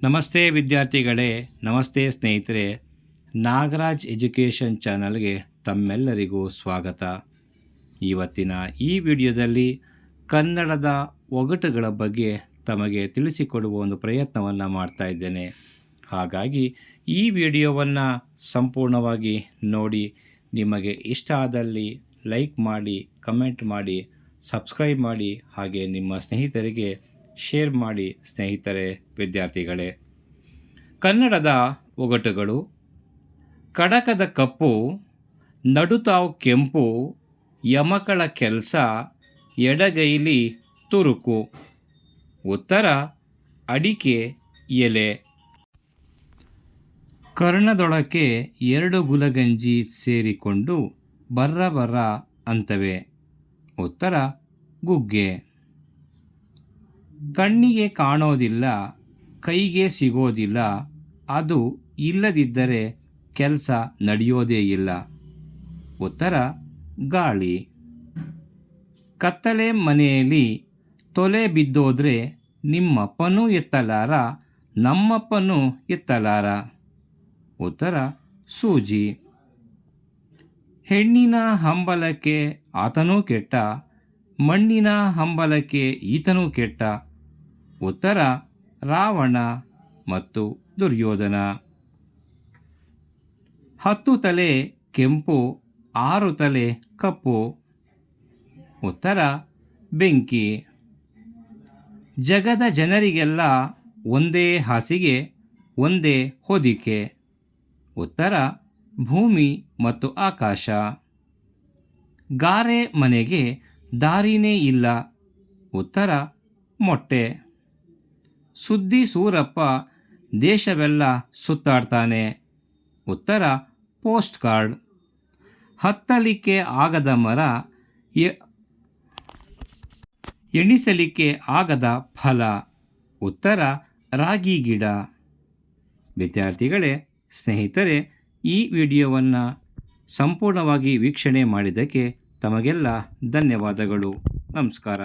ನಮಸ್ತೆ ವಿದ್ಯಾರ್ಥಿಗಳೇ, ನಮಸ್ತೆ ಸ್ನೇಹಿತರೆ. ನಾಗರಾಜ್ ಎಜುಕೇಷನ್ ಚಾನಲ್ಗೆ ತಮ್ಮೆಲ್ಲರಿಗೂ ಸ್ವಾಗತ. ಇವತ್ತಿನ ಈ ವಿಡಿಯೋದಲ್ಲಿ ಕನ್ನಡದ ಒಗಟುಗಳ ಬಗ್ಗೆ ತಮಗೆ ತಿಳಿಸಿಕೊಡುವ ಒಂದು ಪ್ರಯತ್ನವನ್ನು ಮಾಡ್ತಾ ಇದ್ದೇನೆ. ಹಾಗಾಗಿ ಈ ವಿಡಿಯೋವನ್ನು ಸಂಪೂರ್ಣವಾಗಿ ನೋಡಿ. ನಿಮಗೆ ಇಷ್ಟ ಆದಲ್ಲಿ ಲೈಕ್ ಮಾಡಿ, ಕಮೆಂಟ್ ಮಾಡಿ, ಸಬ್ಸ್ಕ್ರೈಬ್ ಮಾಡಿ, ಹಾಗೆ ನಿಮ್ಮ ಸ್ನೇಹಿತರಿಗೆ ಶೇರ್ ಮಾಡಿ. ಸ್ನೇಹಿತರೆ, ವಿದ್ಯಾರ್ಥಿಗಳೇ, ಕನ್ನಡದ ಒಗಟುಗಳು. ಕಡಕದ ಕಪ್ಪು, ನಡುತಾವ್ ಕೆಂಪು, ಯಮಕಳ ಕೆಲಸ, ಎಡಗೈಲಿ ತುರುಕು. ಉತ್ತರ ಅಡಿಕೆ ಎಲೆ. ಕರ್ಣದೊಳಕ್ಕೆ ಎರಡು ಗುಲಗಂಜಿ ಸೇರಿಕೊಂಡು ಬರ್ರ ಬರ್ರ ಅಂತವೆ. ಉತ್ತರ ಗುಗ್ಗೆ. ಕಣ್ಣಿಗೆ ಕಾಣೋದಿಲ್ಲ, ಕೈಗೆ ಸಿಗೋದಿಲ್ಲ, ಅದು ಇಲ್ಲದಿದ್ದರೆ ಕೆಲಸ ನಡೆಯೋದೇ ಇಲ್ಲ. ಉತ್ತರ ಗಾಳಿ. ಕತ್ತಲೆ ಮನೆಯಲ್ಲಿ ತೊಲೆ ಬಿದ್ದೋದ್ರೆ ನಿಮ್ಮಪ್ಪನೂ ಎತ್ತಲಾರ, ನಮ್ಮಪ್ಪನೂ ಎತ್ತಲಾರ. ಉತ್ತರ ಸೂಜಿ. ಹೆಣ್ಣಿನ ಹಂಬಲಕ್ಕೆ ಆತನೂ ಕೆಟ್ಟ, ಮಣ್ಣಿನ ಹಂಬಲಕ್ಕೆ ಈತನೂ ಕೆಟ್ಟ. ಉತ್ತರ ರಾವಣ ಮತ್ತು ದುರ್ಯೋಧನ. 10 ತಲೆ ಕೆಂಪು, 6 ತಲೆ ಕಪ್ಪು. ಉತ್ತರ ಬೆಂಕಿ. ಜಗದ ಜನರಿಗೆಲ್ಲ ಒಂದೇ ಹಾಸಿಗೆ, ಒಂದೇ ಹೊದಿಕೆ. ಉತ್ತರ ಭೂಮಿ ಮತ್ತು ಆಕಾಶ. ಗಾರೆ ಮನೆಗೆ ದಾರಿನೇ ಇಲ್ಲ. ಉತ್ತರ ಮೊಟ್ಟೆ. ಸುದ್ದಿ ಸೂರಪ್ಪ ದೇಶವೆಲ್ಲ ಸುತ್ತಾಡ್ತಾನೆ. ಉತ್ತರ ಪೋಸ್ಟ್ ಕಾರ್ಡ್. ಹತ್ತಲಿಕ್ಕೆ ಆಗದ ಮರ, ಎಣಿಸಲಿಕ್ಕೆ ಆಗದ ಫಲ. ಉತ್ತರ ರಾಗಿ ಗಿಡ. ವಿದ್ಯಾರ್ಥಿಗಳೇ, ಸ್ನೇಹಿತರೆ, ಈ ವಿಡಿಯೋವನ್ನು ಸಂಪೂರ್ಣವಾಗಿ ವೀಕ್ಷಣೆ ಮಾಡಿದ್ದಕ್ಕೆ ತಮಗೆಲ್ಲ ಧನ್ಯವಾದಗಳು. ನಮಸ್ಕಾರ.